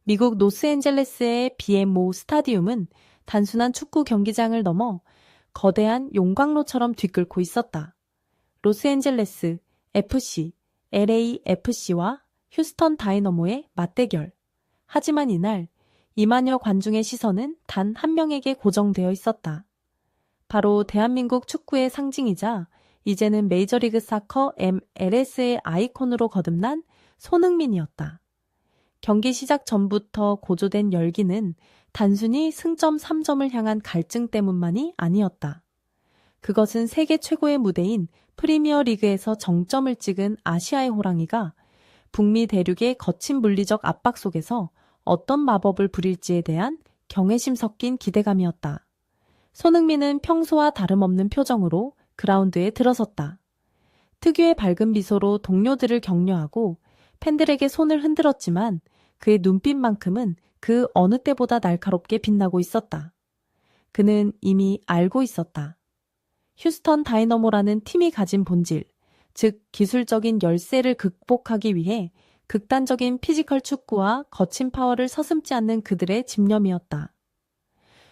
미국 로스앤젤레스의 BMO 스타디움은 단순한 축구 경기장을 넘어 거대한 용광로처럼 뒤끓고 있었다. 로스앤젤레스 FC, LAFC와 휴스턴 다이너모의 맞대결. 하지만 이날 2만여 관중의 시선은 단 한 명에게 고정되어 있었다. 바로 대한민국 축구의 상징이자 이제는 메이저리그 사커 MLS의 아이콘으로 거듭난 손흥민이었다. 경기 시작 전부터 고조된 열기는 단순히 승점 3점을 향한 갈증 때문만이 아니었다. 그것은 세계 최고의 무대인 프리미어 리그에서 정점을 찍은 아시아의 호랑이가 북미 대륙의 거친 물리적 압박 속에서 어떤 마법을 부릴지에 대한 경외심 섞인 기대감이었다. 손흥민은 평소와 다름없는 표정으로 그라운드에 들어섰다. 특유의 밝은 미소로 동료들을 격려하고 팬들에게 손을 흔들었지만 그의 눈빛만큼은 그 어느 때보다 날카롭게 빛나고 있었다. 그는 이미 알고 있었다. 휴스턴 다이너모라는 팀이 가진 본질, 즉 기술적인 열세를 극복하기 위해 극단적인 피지컬 축구와 거친 파워를 서슴지 않는 그들의 집념이었다.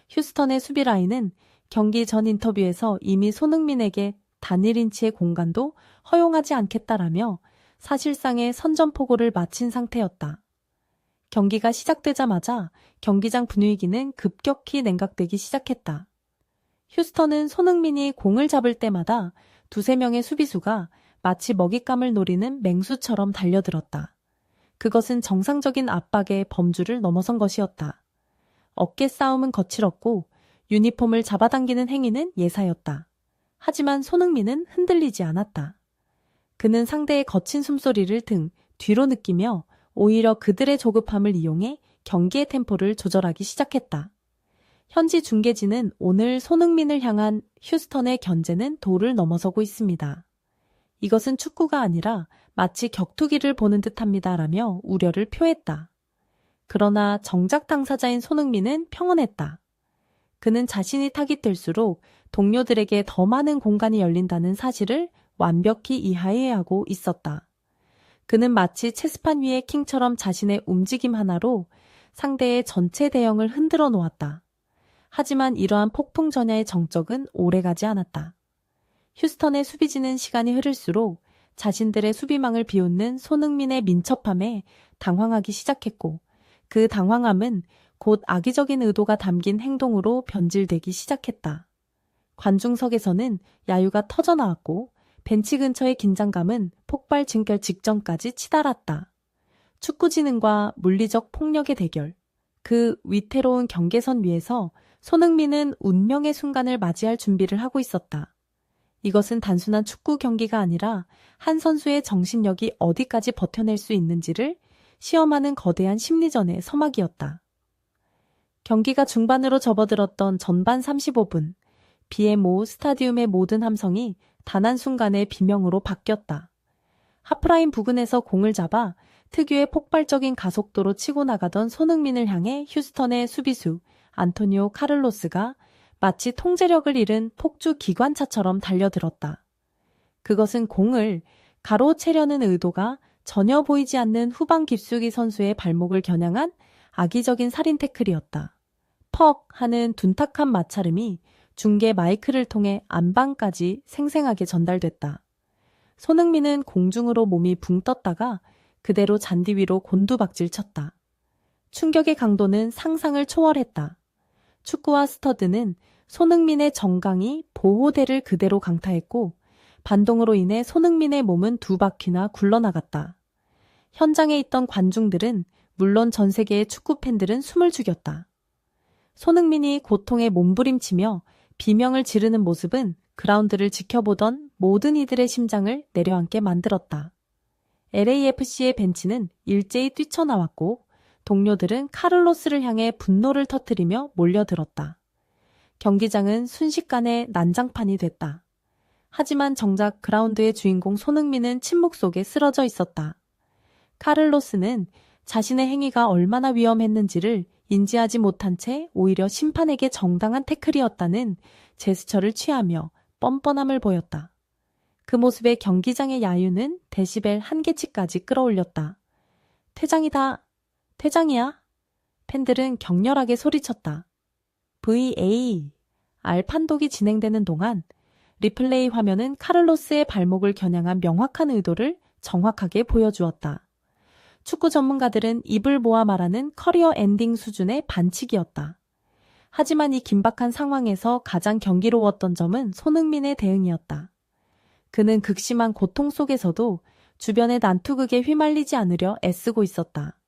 휴스턴의 수비 라인은 경기 전 인터뷰에서 이미 손흥민에게 단 1인치의 공간도 허용하지 않겠다라며 사실상의 선전포고를 마친 상태였다. 경기가 시작되자마자 경기장 분위기는 급격히 냉각되기 시작했다. 휴스턴은 손흥민이 공을 잡을 때마다 두세 명의 수비수가 마치 먹잇감을 노리는 맹수처럼 달려들었다. 그것은 정상적인 압박의 범주를 넘어선 것이었다. 어깨 싸움은 거칠었고 유니폼을 잡아당기는 행위는 예사였다. 하지만 손흥민은 흔들리지 않았다. 그는 상대의 거친 숨소리를 뒤로 느끼며 오히려 그들의 조급함을 이용해 경기의 템포를 조절하기 시작했다. 현지 중계진은 오늘 손흥민을 향한 휴스턴의 견제는 도를 넘어서고 있습니다. 이것은 축구가 아니라 마치 격투기를 보는 듯합니다라며 우려를 표했다. 그러나 정작 당사자인 손흥민은 평온했다. 그는 자신이 타깃될수록 동료들에게 더 많은 공간이 열린다는 사실을 완벽히 이해하고 있었다. 그는 마치 체스판 위의 킹처럼 자신의 움직임 하나로 상대의 전체 대형을 흔들어 놓았다. 하지만 이러한 폭풍 전야의 정적은 오래가지 않았다. 휴스턴의 수비진은 시간이 흐를수록 자신들의 수비망을 비웃는 손흥민의 민첩함에 당황하기 시작했고 그 당황함은 곧 악의적인 의도가 담긴 행동으로 변질되기 시작했다. 관중석에서는 야유가 터져나왔고 벤치 근처의 긴장감은 폭발 징결 직전까지 치달았다. 축구지능과 물리적 폭력의 대결. 그 위태로운 경계선 위에서 손흥민은 운명의 순간을 맞이할 준비를 하고 있었다. 이것은 단순한 축구 경기가 아니라 한 선수의 정신력이 어디까지 버텨낼 수 있는지를 시험하는 거대한 심리전의 서막이었다. 경기가 중반으로 접어들었던 전반 35분, BMO 스타디움의 모든 함성이 단 한순간에 비명으로 바뀌었다. 하프라인 부근에서 공을 잡아 특유의 폭발적인 가속도로 치고 나가던 손흥민을 향해 휴스턴의 수비수 안토니오 카를로스가 마치 통제력을 잃은 폭주 기관차처럼 달려들었다. 그것은 공을 가로채려는 의도가 전혀 보이지 않는 후방 깊숙이 선수의 발목을 겨냥한 악의적인 살인 태클이었다. 퍽 하는 둔탁한 마찰음이 중계 마이크를 통해 안방까지 생생하게 전달됐다. 손흥민은 공중으로 몸이 붕 떴다가 그대로 잔디 위로 곤두박질 쳤다. 충격의 강도는 상상을 초월했다. 축구와 스터드는 손흥민의 정강이 보호대를 그대로 강타했고 반동으로 인해 손흥민의 몸은 두 바퀴나 굴러나갔다. 현장에 있던 관중들은 물론 전 세계의 축구 팬들은 숨을 죽였다. 손흥민이 고통에 몸부림치며 비명을 지르는 모습은 그라운드를 지켜보던 모든 이들의 심장을 내려앉게 만들었다. LAFC의 벤치는 일제히 뛰쳐나왔고 동료들은 카를로스를 향해 분노를 터뜨리며 몰려들었다. 경기장은 순식간에 난장판이 됐다. 하지만 정작 그라운드의 주인공 손흥민은 침묵 속에 쓰러져 있었다. 카를로스는 자신의 행위가 얼마나 위험했는지를 인지하지 못한 채 오히려 심판에게 정당한 태클이었다는 제스처를 취하며 뻔뻔함을 보였다. 그 모습에 경기장의 야유는 데시벨 한계치까지 끌어올렸다. 퇴장이다. 퇴장이야. 팬들은 격렬하게 소리쳤다. VAR 판독이 진행되는 동안 리플레이 화면은 카를로스의 발목을 겨냥한 명확한 의도를 정확하게 보여주었다. 축구 전문가들은 입을 모아 말하는 커리어 엔딩 수준의 반칙이었다. 하지만 이 긴박한 상황에서 가장 경이로웠던 점은 손흥민의 대응이었다. 그는 극심한 고통 속에서도 주변의 난투극에 휘말리지 않으려 애쓰고 있었다.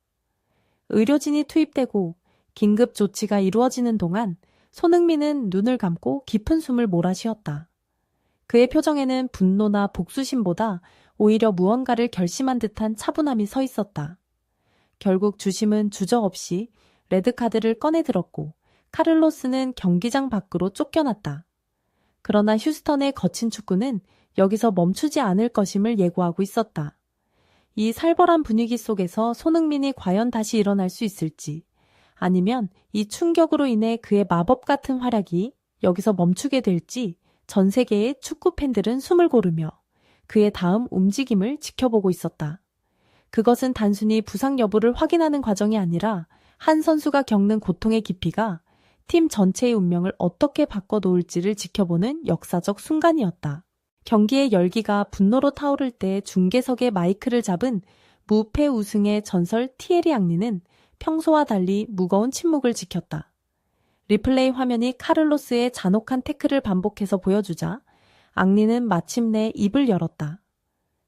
의료진이 투입되고 긴급 조치가 이루어지는 동안 손흥민은 눈을 감고 깊은 숨을 몰아쉬었다. 그의 표정에는 분노나 복수심보다 오히려 무언가를 결심한 듯한 차분함이 서 있었다. 결국 주심은 주저없이 레드카드를 꺼내들었고 카를로스는 경기장 밖으로 쫓겨났다. 그러나 휴스턴의 거친 축구는 여기서 멈추지 않을 것임을 예고하고 있었다. 이 살벌한 분위기 속에서 손흥민이 과연 다시 일어날 수 있을지, 아니면 이 충격으로 인해 그의 마법 같은 활약이 여기서 멈추게 될지 전 세계의 축구 팬들은 숨을 고르며 그의 다음 움직임을 지켜보고 있었다. 그것은 단순히 부상 여부를 확인하는 과정이 아니라 한 선수가 겪는 고통의 깊이가 팀 전체의 운명을 어떻게 바꿔놓을지를 지켜보는 역사적 순간이었다. 경기의 열기가 분노로 타오를 때 중계석의 마이크를 잡은 무패 우승의 전설 티에리 앙리는 평소와 달리 무거운 침묵을 지켰다. 리플레이 화면이 카를로스의 잔혹한 태클을 반복해서 보여주자 앙리는 마침내 입을 열었다.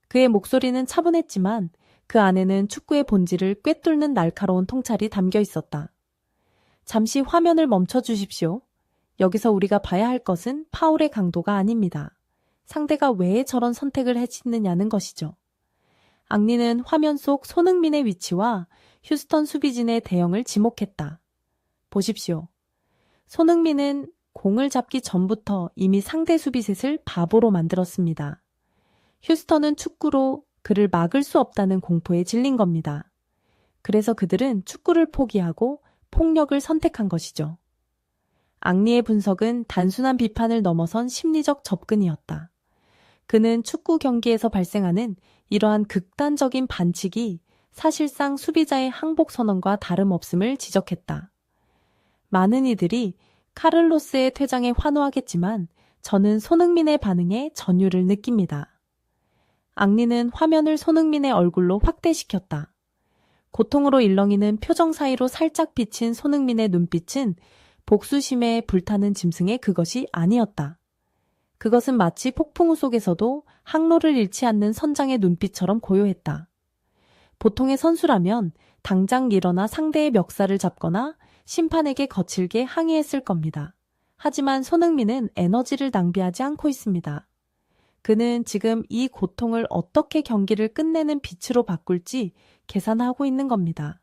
그의 목소리는 차분했지만 그 안에는 축구의 본질을 꿰뚫는 날카로운 통찰이 담겨 있었다. 잠시 화면을 멈춰 주십시오. 여기서 우리가 봐야 할 것은 파울의 강도가 아닙니다. 상대가 왜 저런 선택을 했느냐는 것이죠. 앙리는 화면 속 손흥민의 위치와 휴스턴 수비진의 대형을 지목했다. 보십시오. 손흥민은 공을 잡기 전부터 이미 상대 수비셋을 바보로 만들었습니다. 휴스턴은 축구로 그를 막을 수 없다는 공포에 질린 겁니다. 그래서 그들은 축구를 포기하고 폭력을 선택한 것이죠. 앙리의 분석은 단순한 비판을 넘어선 심리적 접근이었다. 그는 축구 경기에서 발생하는 이러한 극단적인 반칙이 사실상 수비자의 항복 선언과 다름없음을 지적했다. 많은 이들이 카를로스의 퇴장에 환호하겠지만 저는 손흥민의 반응에 전율을 느낍니다. 앙리는 화면을 손흥민의 얼굴로 확대시켰다. 고통으로 일렁이는 표정 사이로 살짝 비친 손흥민의 눈빛은 복수심에 불타는 짐승의 그것이 아니었다. 그것은 마치 폭풍우 속에서도 항로를 잃지 않는 선장의 눈빛처럼 고요했다. 보통의 선수라면 당장 일어나 상대의 멱살을 잡거나 심판에게 거칠게 항의했을 겁니다. 하지만 손흥민은 에너지를 낭비하지 않고 있습니다. 그는 지금 이 고통을 어떻게 경기를 끝내는 빛으로 바꿀지 계산하고 있는 겁니다.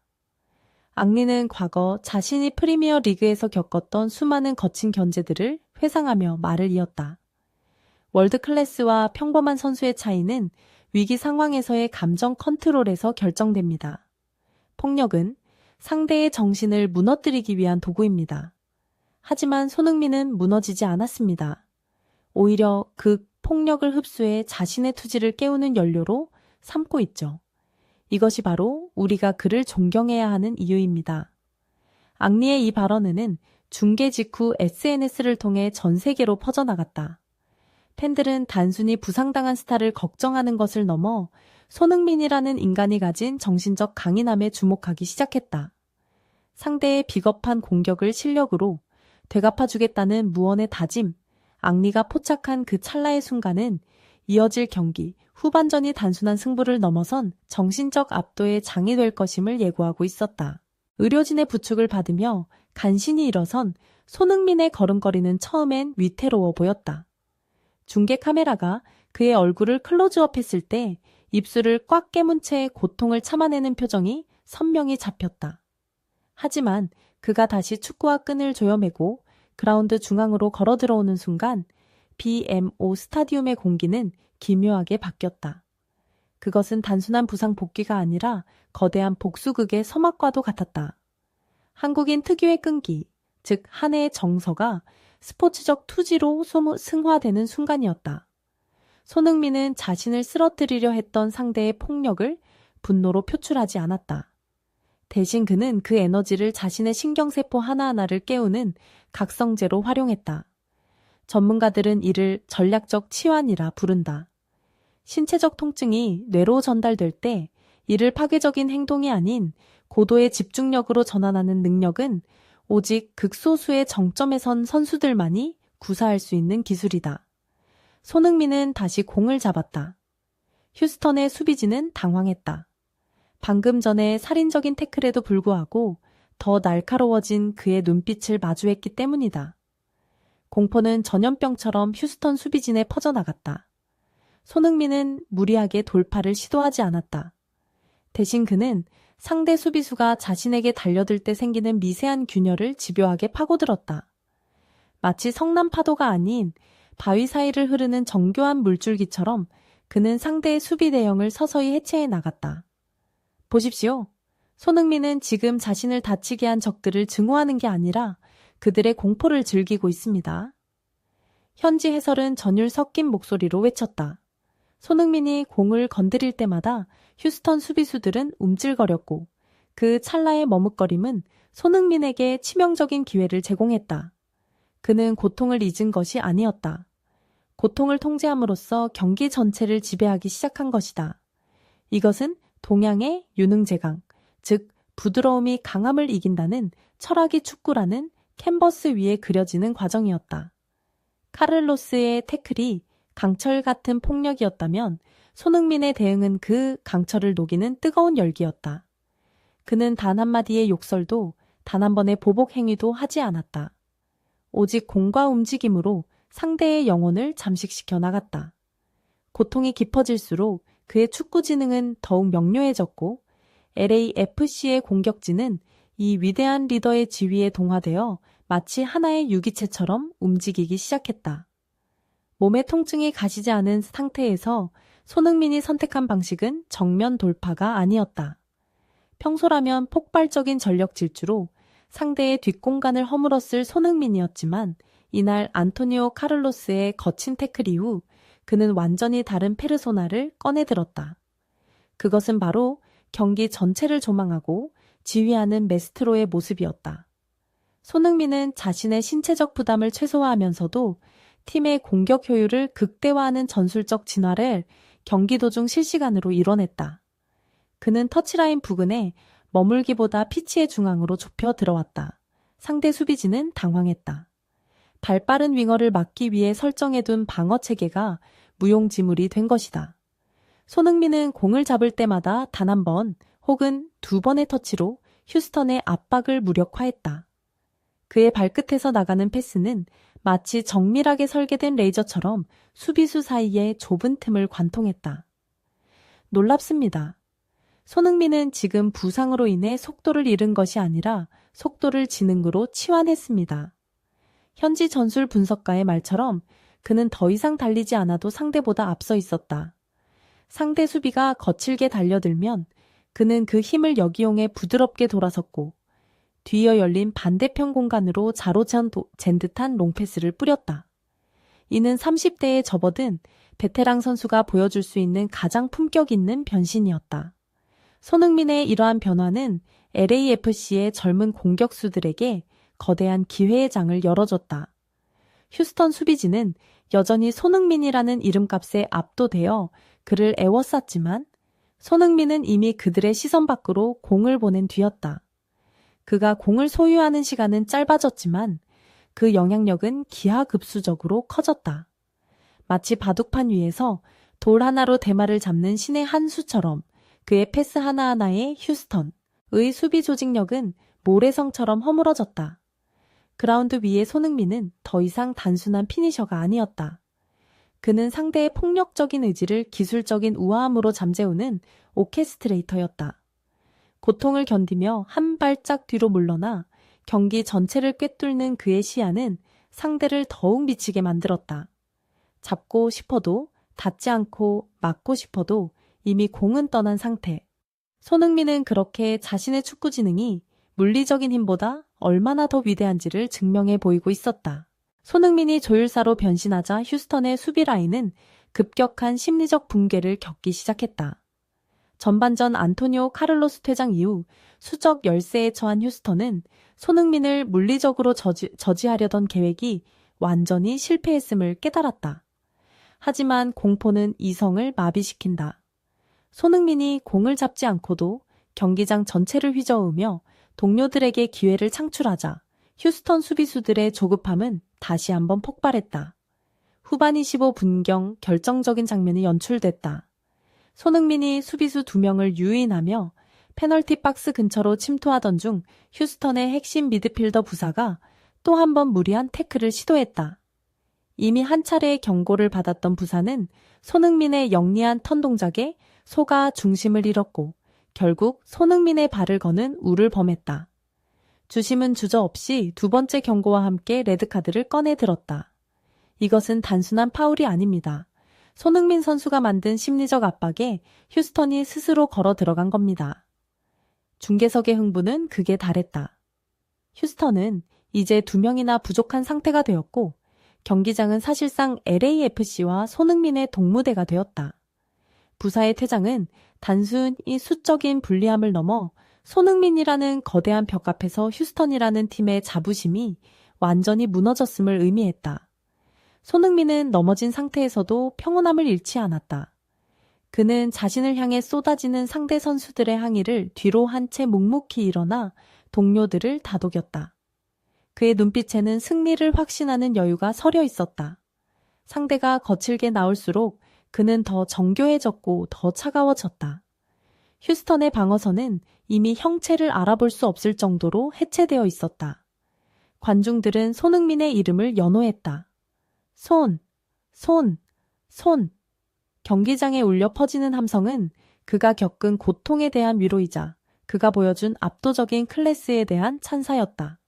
앙리는 과거 자신이 프리미어 리그에서 겪었던 수많은 거친 견제들을 회상하며 말을 이었다. 월드 클래스와 평범한 선수의 차이는 위기 상황에서의 감정 컨트롤에서 결정됩니다. 폭력은 상대의 정신을 무너뜨리기 위한 도구입니다. 하지만 손흥민은 무너지지 않았습니다. 오히려 그 폭력을 흡수해 자신의 투지를 깨우는 연료로 삼고 있죠. 이것이 바로 우리가 그를 존경해야 하는 이유입니다. 앙리의 이 발언은 중계 직후 SNS를 통해 전 세계로 퍼져나갔다. 팬들은 단순히 부상당한 스타를 걱정하는 것을 넘어 손흥민이라는 인간이 가진 정신적 강인함에 주목하기 시작했다. 상대의 비겁한 공격을 실력으로 되갚아주겠다는 무언의 다짐, 앙리가 포착한 그 찰나의 순간은 이어질 경기, 후반전이 단순한 승부를 넘어선 정신적 압도의 장이 될 것임을 예고하고 있었다. 의료진의 부축을 받으며 간신히 일어선 손흥민의 걸음걸이는 처음엔 위태로워 보였다. 중계 카메라가 그의 얼굴을 클로즈업했을 때 입술을 꽉 깨문 채 고통을 참아내는 표정이 선명히 잡혔다. 하지만 그가 다시 축구와 끈을 조여매고 그라운드 중앙으로 걸어 들어오는 순간 BMO 스타디움의 공기는 기묘하게 바뀌었다. 그것은 단순한 부상 복귀가 아니라 거대한 복수극의 서막과도 같았다. 한국인 특유의 끈기, 즉 한 해의 정서가 스포츠적 투지로 승화되는 순간이었다. 손흥민은 자신을 쓰러뜨리려 했던 상대의 폭력을 분노로 표출하지 않았다. 대신 그는 그 에너지를 자신의 신경세포 하나하나를 깨우는 각성제로 활용했다. 전문가들은 이를 전략적 치환이라 부른다. 신체적 통증이 뇌로 전달될 때 이를 파괴적인 행동이 아닌 고도의 집중력으로 전환하는 능력은 오직 극소수의 정점에 선 선수들만이 구사할 수 있는 기술이다. 손흥민은 다시 공을 잡았다. 휴스턴의 수비진은 당황했다. 방금 전에 살인적인 태클에도 불구하고 더 날카로워진 그의 눈빛을 마주했기 때문이다. 공포는 전염병처럼 휴스턴 수비진에 퍼져나갔다. 손흥민은 무리하게 돌파를 시도하지 않았다. 대신 그는 상대 수비수가 자신에게 달려들 때 생기는 미세한 균열을 집요하게 파고들었다. 마치 성남 파도가 아닌 바위 사이를 흐르는 정교한 물줄기처럼 그는 상대의 수비 대형을 서서히 해체해 나갔다. 보십시오. 손흥민은 지금 자신을 다치게 한 적들을 증오하는 게 아니라 그들의 공포를 즐기고 있습니다. 현지 해설은 전율 섞인 목소리로 외쳤다. 손흥민이 공을 건드릴 때마다 휴스턴 수비수들은 움찔거렸고 그 찰나의 머뭇거림은 손흥민에게 치명적인 기회를 제공했다. 그는 고통을 잊은 것이 아니었다. 고통을 통제함으로써 경기 전체를 지배하기 시작한 것이다. 이것은 동양의 유능제강, 즉 부드러움이 강함을 이긴다는 철학이 축구라는 캔버스 위에 그려지는 과정이었다. 카를로스의 태클이 강철 같은 폭력이었다면 손흥민의 대응은 그 강철을 녹이는 뜨거운 열기였다. 그는 단 한마디의 욕설도 단 한 번의 보복 행위도 하지 않았다. 오직 공과 움직임으로 상대의 영혼을 잠식시켜 나갔다. 고통이 깊어질수록 그의 축구 지능은 더욱 명료해졌고 LAFC의 공격진은 이 위대한 리더의 지위에 동화되어 마치 하나의 유기체처럼 움직이기 시작했다. 몸의 통증이 가시지 않은 상태에서 손흥민이 선택한 방식은 정면 돌파가 아니었다. 평소라면 폭발적인 전력 질주로 상대의 뒷공간을 허물었을 손흥민이었지만 이날 안토니오 카를로스의 거친 태클 이후 그는 완전히 다른 페르소나를 꺼내들었다. 그것은 바로 경기 전체를 조망하고 지휘하는 메스트로의 모습이었다. 손흥민은 자신의 신체적 부담을 최소화하면서도 팀의 공격 효율을 극대화하는 전술적 진화를 경기 도중 실시간으로 이뤄냈다. 그는 터치라인 부근에 머물기보다 피치의 중앙으로 좁혀 들어왔다. 상대 수비진은 당황했다. 발빠른 윙어를 막기 위해 설정해둔 방어 체계가 무용지물이 된 것이다. 손흥민은 공을 잡을 때마다 단 한 번 혹은 두 번의 터치로 휴스턴의 압박을 무력화했다. 그의 발끝에서 나가는 패스는 마치 정밀하게 설계된 레이저처럼 수비수 사이에 좁은 틈을 관통했다. 놀랍습니다. 손흥민은 지금 부상으로 인해 속도를 잃은 것이 아니라 속도를 지능으로 치환했습니다. 현지 전술 분석가의 말처럼 그는 더 이상 달리지 않아도 상대보다 앞서 있었다. 상대 수비가 거칠게 달려들면 그는 그 힘을 역이용해 부드럽게 돌아섰고 뒤이어 열린 반대편 공간으로 자로잰 듯한 롱패스를 뿌렸다. 이는 30대에 접어든 베테랑 선수가 보여줄 수 있는 가장 품격 있는 변신이었다. 손흥민의 이러한 변화는 LAFC의 젊은 공격수들에게 거대한 기회의 장을 열어줬다. 휴스턴 수비진은 여전히 손흥민이라는 이름값에 압도되어 그를 애워쌌지만 손흥민은 이미 그들의 시선 밖으로 공을 보낸 뒤였다. 그가 공을 소유하는 시간은 짧아졌지만 그 영향력은 기하급수적으로 커졌다. 마치 바둑판 위에서 돌 하나로 대마를 잡는 신의 한 수처럼 그의 패스 하나하나에 휴스턴의 수비 조직력은 모래성처럼 허물어졌다. 그라운드 위의 손흥민은 더 이상 단순한 피니셔가 아니었다. 그는 상대의 폭력적인 의지를 기술적인 우아함으로 잠재우는 오케스트레이터였다. 고통을 견디며 한 발짝 뒤로 물러나 경기 전체를 꿰뚫는 그의 시야는 상대를 더욱 미치게 만들었다. 잡고 싶어도 닿지 않고 막고 싶어도 이미 공은 떠난 상태. 손흥민은 그렇게 자신의 축구 지능이 물리적인 힘보다 얼마나 더 위대한지를 증명해 보이고 있었다. 손흥민이 조율사로 변신하자 휴스턴의 수비 라인은 급격한 심리적 붕괴를 겪기 시작했다. 전반전 안토니오 카를로스 퇴장 이후 수적 열세에 처한 휴스턴은 손흥민을 물리적으로 저지하려던 계획이 완전히 실패했음을 깨달았다. 하지만 공포는 이성을 마비시킨다. 손흥민이 공을 잡지 않고도 경기장 전체를 휘저으며 동료들에게 기회를 창출하자 휴스턴 수비수들의 조급함은 다시 한번 폭발했다. 후반 25분경 결정적인 장면이 연출됐다. 손흥민이 수비수 2명을 유인하며 페널티 박스 근처로 침투하던 중 휴스턴의 핵심 미드필더 부사가 또 한 번 무리한 태클을 시도했다. 이미 한 차례의 경고를 받았던 부사는 손흥민의 영리한 턴 동작에 속아 중심을 잃었고 결국 손흥민의 발을 거는 우를 범했다. 주심은 주저없이 2번째 경고와 함께 레드카드를 꺼내 들었다. 이것은 단순한 파울이 아닙니다. 손흥민 선수가 만든 심리적 압박에 휴스턴이 스스로 걸어 들어간 겁니다. 중계석의 흥분은 극에 달했다. 휴스턴은 이제 2명이나 부족한 상태가 되었고 경기장은 사실상 LAFC와 손흥민의 동무대가 되었다. 부사의 퇴장은 단순히 수적인 불리함을 넘어 손흥민이라는 거대한 벽 앞에서 휴스턴이라는 팀의 자부심이 완전히 무너졌음을 의미했다. 손흥민은 넘어진 상태에서도 평온함을 잃지 않았다. 그는 자신을 향해 쏟아지는 상대 선수들의 항의를 뒤로 한 채 묵묵히 일어나 동료들을 다독였다. 그의 눈빛에는 승리를 확신하는 여유가 서려 있었다. 상대가 거칠게 나올수록 그는 더 정교해졌고 더 차가워졌다. 휴스턴의 방어선은 이미 형체를 알아볼 수 없을 정도로 해체되어 있었다. 관중들은 손흥민의 이름을 연호했다. 손, 손, 손. 경기장에 울려 퍼지는 함성은 그가 겪은 고통에 대한 위로이자 그가 보여준 압도적인 클래스에 대한 찬사였다.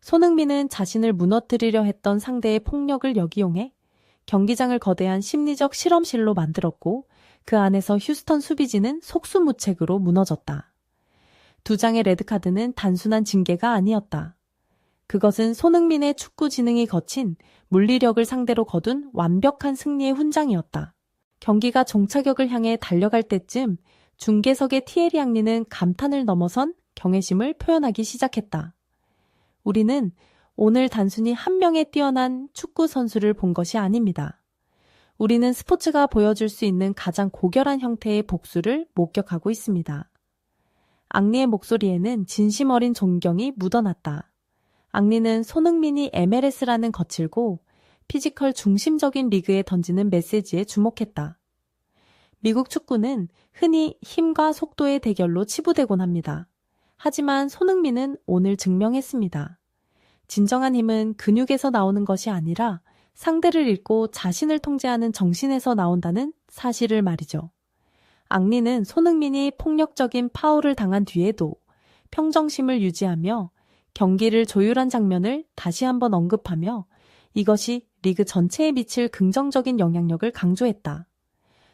손흥민은 자신을 무너뜨리려 했던 상대의 폭력을 역이용해 경기장을 거대한 심리적 실험실로 만들었고 그 안에서 휴스턴 수비진은 속수무책으로 무너졌다. 2장의 레드카드는 단순한 징계가 아니었다. 그것은 손흥민의 축구 지능이 거친 물리력을 상대로 거둔 완벽한 승리의 훈장이었다. 경기가 종착역을 향해 달려갈 때쯤 중계석의 티에리 앙리는 감탄을 넘어선 경외심을 표현하기 시작했다. 우리는 오늘 단순히 한 명의 뛰어난 축구 선수를 본 것이 아닙니다. 우리는 스포츠가 보여줄 수 있는 가장 고결한 형태의 복수를 목격하고 있습니다. 앙리의 목소리에는 진심 어린 존경이 묻어났다. 앙리는 손흥민이 MLS라는 거칠고 피지컬 중심적인 리그에 던지는 메시지에 주목했다. 미국 축구는 흔히 힘과 속도의 대결로 치부되곤 합니다. 하지만 손흥민은 오늘 증명했습니다. 진정한 힘은 근육에서 나오는 것이 아니라 상대를 읽고 자신을 통제하는 정신에서 나온다는 사실을 말이죠. 앙리는 손흥민이 폭력적인 파울을 당한 뒤에도 평정심을 유지하며 경기를 조율한 장면을 다시 한번 언급하며 이것이 리그 전체에 미칠 긍정적인 영향력을 강조했다.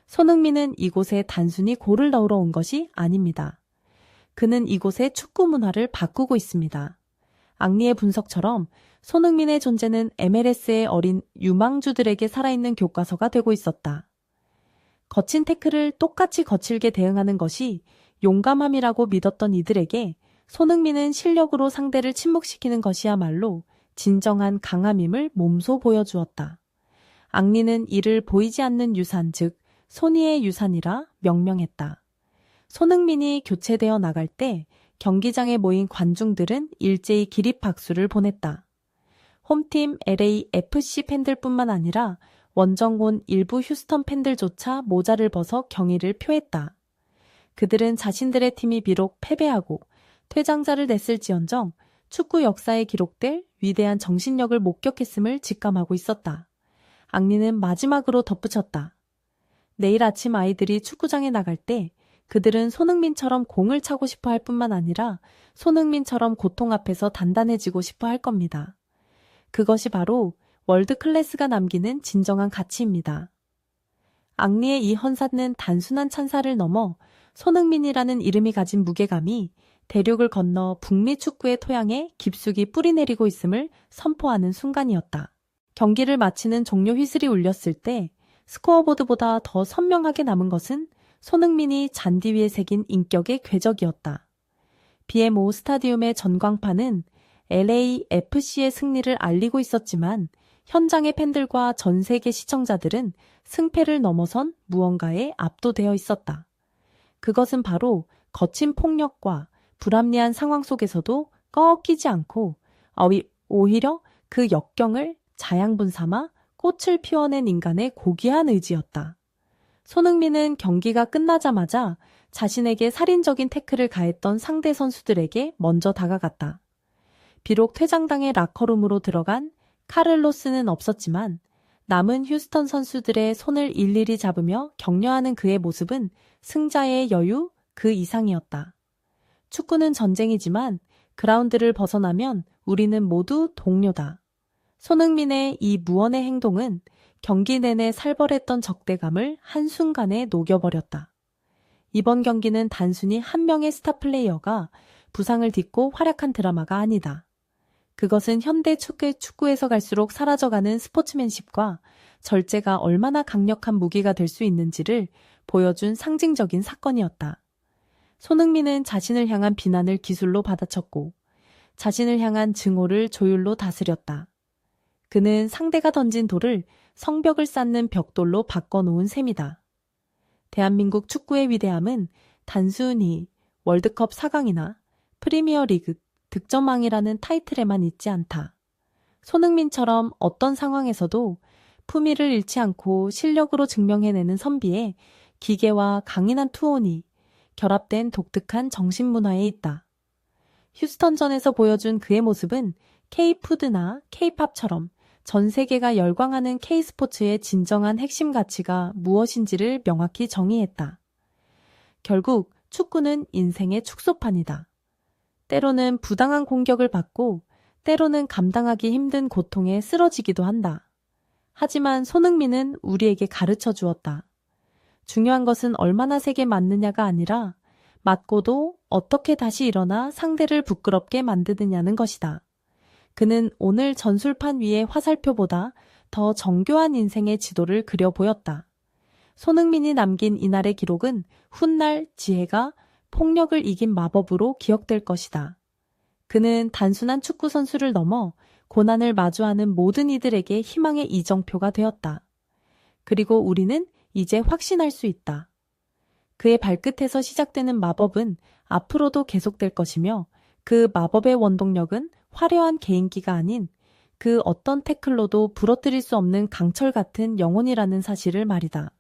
손흥민은 이곳에 단순히 골을 넣으러 온 것이 아닙니다. 그는 이곳의 축구 문화를 바꾸고 있습니다. 앙리의 분석처럼 손흥민의 존재는 MLS의 어린 유망주들에게 살아있는 교과서가 되고 있었다. 거친 태클을 똑같이 거칠게 대응하는 것이 용감함이라고 믿었던 이들에게 손흥민은 실력으로 상대를 침묵시키는 것이야말로 진정한 강함임을 몸소 보여주었다. 앙리는 이를 보이지 않는 유산, 즉 손이의 유산이라 명명했다. 손흥민이 교체되어 나갈 때 경기장에 모인 관중들은 일제히 기립박수를 보냈다. 홈팀 LAFC 팬들뿐만 아니라 원정온 일부 휴스턴 팬들조차 모자를 벗어 경의를 표했다. 그들은 자신들의 팀이 비록 패배하고 퇴장자를 냈을지언정 축구 역사에 기록될 위대한 정신력을 목격했음을 직감하고 있었다. 앙리는 마지막으로 덧붙였다. 내일 아침 아이들이 축구장에 나갈 때 그들은 손흥민처럼 공을 차고 싶어 할 뿐만 아니라 손흥민처럼 고통 앞에서 단단해지고 싶어 할 겁니다. 그것이 바로 월드 클래스가 남기는 진정한 가치입니다. 앙리의 이 헌사는 단순한 찬사를 넘어 손흥민이라는 이름이 가진 무게감이 대륙을 건너 북미 축구의 토양에 깊숙이 뿌리내리고 있음을 선포하는 순간이었다. 경기를 마치는 종료 휘슬이 울렸을 때 스코어보드보다 더 선명하게 남은 것은 손흥민이 잔디 위에 새긴 인격의 궤적이었다. BMO 스타디움의 전광판은 LAFC의 승리를 알리고 있었지만 현장의 팬들과 전 세계 시청자들은 승패를 넘어선 무언가에 압도되어 있었다. 그것은 바로 거친 폭력과 불합리한 상황 속에서도 꺾이지 않고 오히려 그 역경을 자양분 삼아 꽃을 피워낸 인간의 고귀한 의지였다. 손흥민은 경기가 끝나자마자 자신에게 살인적인 태클을 가했던 상대 선수들에게 먼저 다가갔다. 비록 퇴장당의 라커룸으로 들어간 카를로스는 없었지만 남은 휴스턴 선수들의 손을 일일이 잡으며 격려하는 그의 모습은 승자의 여유 그 이상이었다. 축구는 전쟁이지만 그라운드를 벗어나면 우리는 모두 동료다. 손흥민의 이 무언의 행동은 경기 내내 살벌했던 적대감을 한순간에 녹여버렸다. 이번 경기는 단순히 한 명의 스타 플레이어가 부상을 딛고 활약한 드라마가 아니다. 그것은 현대 축구에서 갈수록 사라져가는 스포츠맨십과 절제가 얼마나 강력한 무기가 될 수 있는지를 보여준 상징적인 사건이었다. 손흥민은 자신을 향한 비난을 기술로 받아쳤고 자신을 향한 증오를 조율로 다스렸다. 그는 상대가 던진 돌을 성벽을 쌓는 벽돌로 바꿔놓은 셈이다. 대한민국 축구의 위대함은 단순히 월드컵 4강이나 프리미어리그 득점왕이라는 타이틀에만 있지 않다. 손흥민처럼 어떤 상황에서도 품위를 잃지 않고 실력으로 증명해내는 선비의 기계와 강인한 투혼이 결합된 독특한 정신문화에 있다. 휴스턴전에서 보여준 그의 모습은 K푸드나 K팝처럼 전 세계가 열광하는 K스포츠의 진정한 핵심 가치가 무엇인지를 명확히 정의했다. 결국 축구는 인생의 축소판이다. 때로는 부당한 공격을 받고 때로는 감당하기 힘든 고통에 쓰러지기도 한다. 하지만 손흥민은 우리에게 가르쳐 주었다. 중요한 것은 얼마나 세게 맞느냐가 아니라 맞고도 어떻게 다시 일어나 상대를 부끄럽게 만드느냐는 것이다. 그는 오늘 전술판 위의 화살표보다 더 정교한 인생의 지도를 그려 보였다. 손흥민이 남긴 이날의 기록은 훗날 지혜가 폭력을 이긴 마법으로 기억될 것이다. 그는 단순한 축구 선수를 넘어 고난을 마주하는 모든 이들에게 희망의 이정표가 되었다. 그리고 우리는 이제 확신할 수 있다. 그의 발끝에서 시작되는 마법은 앞으로도 계속될 것이며 그 마법의 원동력은 화려한 개인기가 아닌 그 어떤 태클로도 부러뜨릴 수 없는 강철 같은 영혼이라는 사실을 말이다.